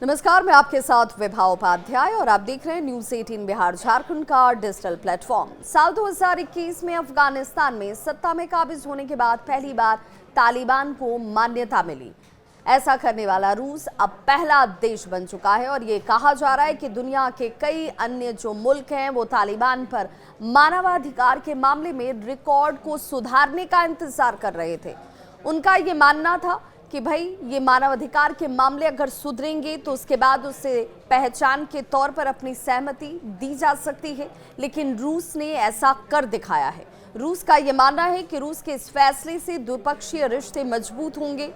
नमस्कार, मैं आपके साथ विभा उपाध्याय और आप देख रहे हैं न्यूज 18 बिहार झारखंड का डिजिटल प्लेटफॉर्म। साल 2021 में अफगानिस्तान में सत्ता में काबिज होने के बाद पहली बार तालिबान को मान्यता मिली। ऐसा करने वाला रूस अब पहला देश बन चुका है और ये कहा जा रहा है कि दुनिया के कई अन्य जो मुल्क हैं वो तालिबान पर मानवाधिकार के मामले में रिकॉर्ड को सुधारने का इंतजार कर रहे थे। उनका ये मानना था कि भाई ये मानवाधिकार के मामले अगर सुधरेंगे तो उसके बाद उसे पहचान के तौर पर अपनी सहमति दी जा सकती है, लेकिन रूस ने ऐसा कर दिखाया है। रूस का ये मानना है कि रूस के इस फैसले से द्विपक्षीय रिश्ते मजबूत होंगे।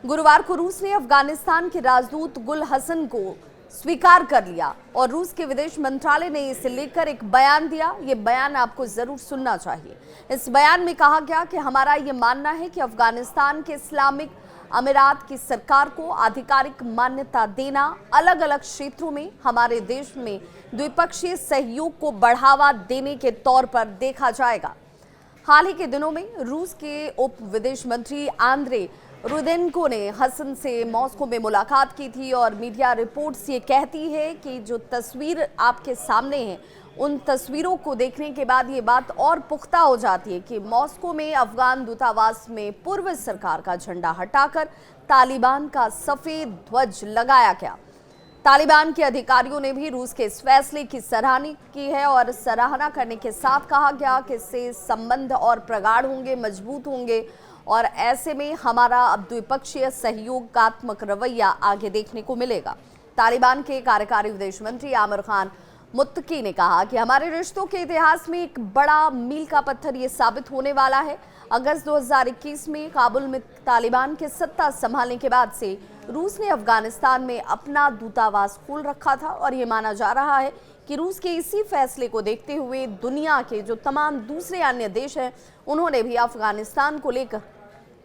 गुरुवार को रूस ने अफगानिस्तान के राजदूत गुल हसन को स्वीकार कर लिया और रूस के विदेश मंत्रालय ने इसे लेकर एक बयान दिया। ये बयान आपको जरूर सुनना चाहिए। इस बयान में कहा गया कि हमारा ये मानना है कि अफगानिस्तान के इस्लामिक अमीरात की सरकार को आधिकारिक मान्यता देना अलग अलग क्षेत्रों में हमारे देश में द्विपक्षीय सहयोग को बढ़ावा देने के तौर पर देखा जाएगा। हाल ही के दिनों में रूस के उप विदेश मंत्री आंद्रे रुदेनको ने हसन से मॉस्को में मुलाकात की थी और मीडिया रिपोर्ट्स ये कहती है कि जो तस्वीर आपके सामने है उन तस्वीरों को देखने के बाद ये बात और पुख्ता हो जाती है कि मॉस्को में अफगान दूतावास में पूर्व सरकार का झंडा हटाकर तालिबान का सफेद ध्वज लगाया गया। तालिबान के अधिकारियों ने भी रूस के इस फैसले की सराहना की है और सराहना करने के साथ कहा गया कि इससे संबंध और प्रगाढ़ होंगे, मजबूत होंगे और ऐसे में हमारा अब द्विपक्षीय सहयोगात्मक रवैया आगे देखने को मिलेगा। तालिबान के कार्यकारी विदेश मंत्री आमिर खान मुत्तकी ने कहा कि हमारे रिश्तों के इतिहास में एक बड़ा मील का पत्थर ये साबित होने वाला है। अगस्त 2021 में काबुल में तालिबान के सत्ता संभालने के बाद से रूस ने अफगानिस्तान में अपना दूतावास खोल रखा था और ये माना जा रहा है कि रूस के इसी फैसले को देखते हुए दुनिया के जो तमाम दूसरे अन्य देश हैं उन्होंने भी अफगानिस्तान को लेकर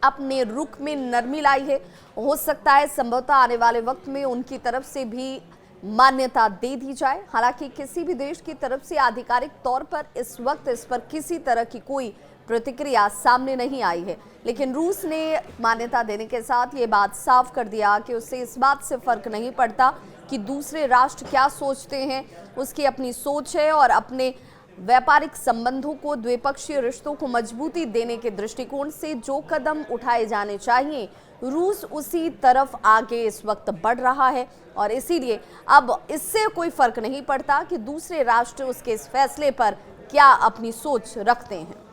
अपने रुख में नरमी लाई है। हो सकता है संभवतः आने वाले वक्त में उनकी तरफ से भी मान्यता दे दी जाए। हालांकि किसी भी देश की तरफ से आधिकारिक तौर पर इस वक्त इस पर किसी तरह की कोई प्रतिक्रिया सामने नहीं आई है, लेकिन रूस ने मान्यता देने के साथ ये बात साफ कर दिया कि उससे इस बात से फर्क नहीं पड़ता कि दूसरे राष्ट्र क्या सोचते हैं। उसकी अपनी सोच है और अपने व्यापारिक संबंधों को, द्विपक्षीय रिश्तों को मजबूती देने के दृष्टिकोण से जो कदम उठाए जाने चाहिए रूस उसी तरफ आगे इस वक्त बढ़ रहा है और इसीलिए अब इससे कोई फर्क नहीं पड़ता कि दूसरे राष्ट्र उसके इस फैसले पर क्या अपनी सोच रखते हैं।